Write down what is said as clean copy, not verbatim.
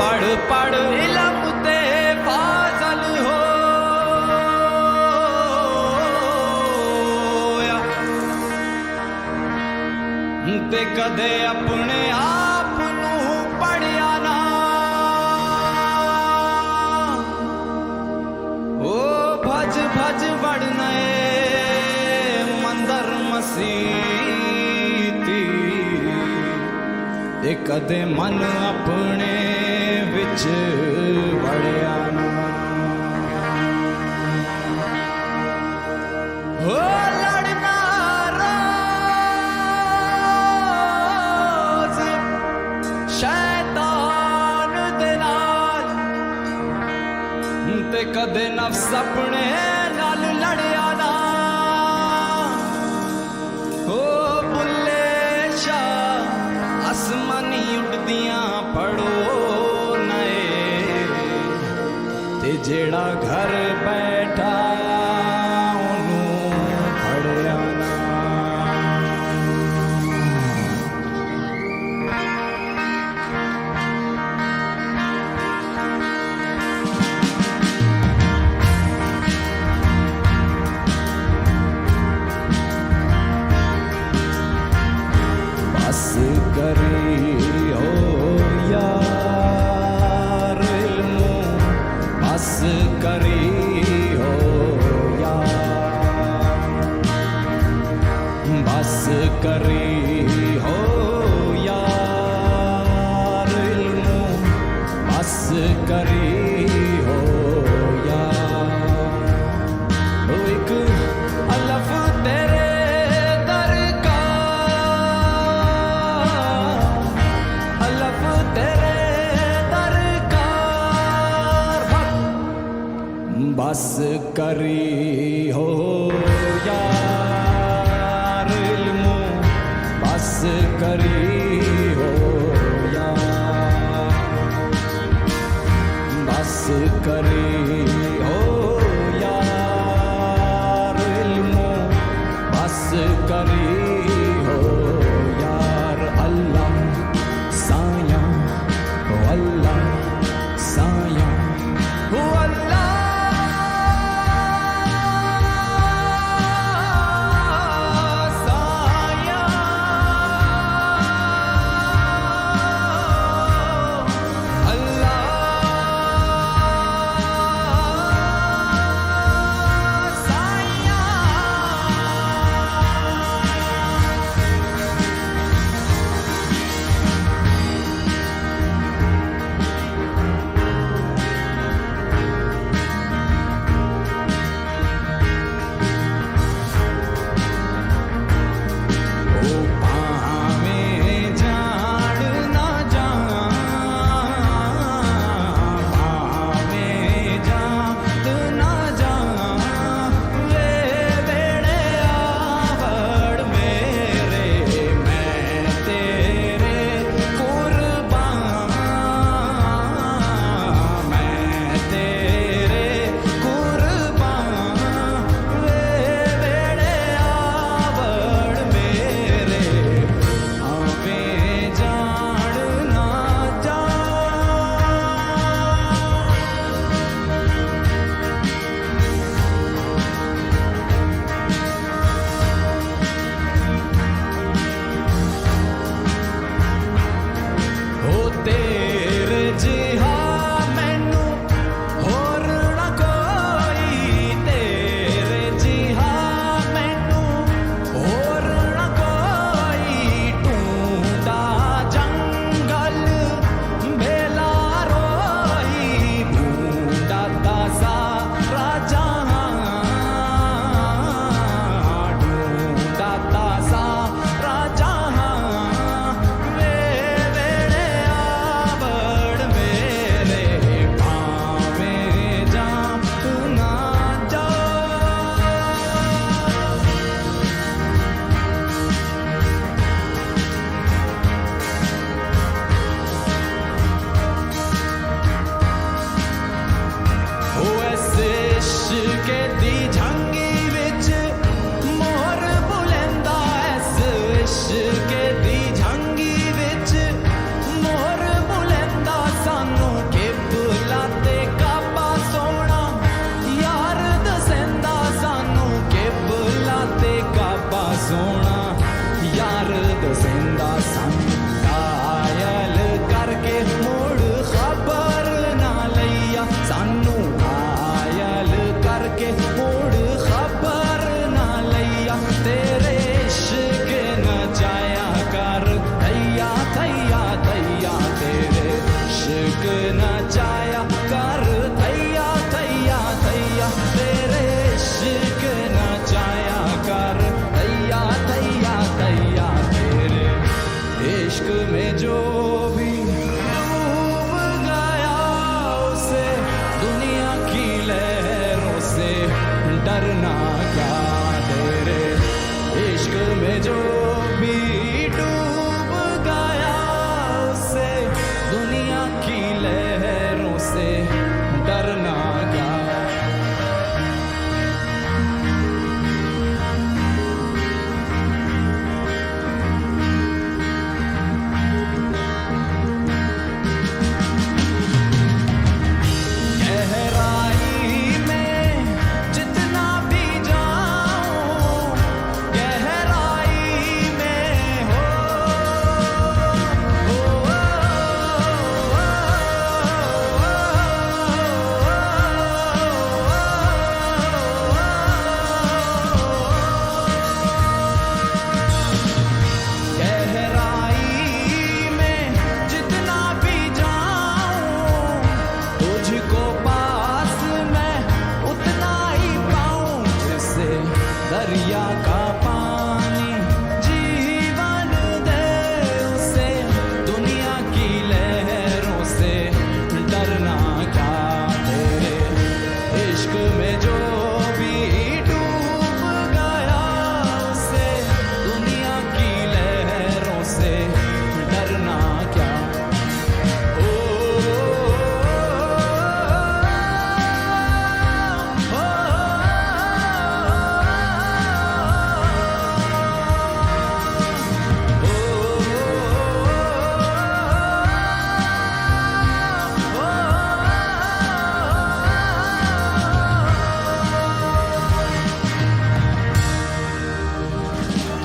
पढ़ पढ़ इलम ते फाज़ल हो ते कदे अपने आप नू पढ़िया ना ओ भज भज बढ़ना मंदर मसीती ते कदे मन अपने विच बढ़िया ना ओ लड़ना रोज शैतान दे नाल ते कदे नफ्स अपने नाल लड़िया ना ओ बुल्ले शाह आसमानी उड़दियां पढ़ो नए ते जेड़ा घर बैठा बस करी हो यार इल्मो बस करी हो यार बस करी हो यार इल्मो बस करी हो यार ओ एक अलफ तेरे बस करी हो यार इल्मो बस करी हो यार बस करी हो यार इल्मो बस करी हो यार अल्लाह साया हो अल्लाह साया हो अल्लाह सोना यार दसेंदा सन कायल करके मुड़ खबर ना लिया सानू कायल करके मुड़ खबर ना लिया तेरे इश्क न जाया कर थैया थैया थैया तेरे इश्क न जाया कर थैया थैया थैया तेरे इश्क न जाया कर थैया थैया थैया तेरे इश्क में जो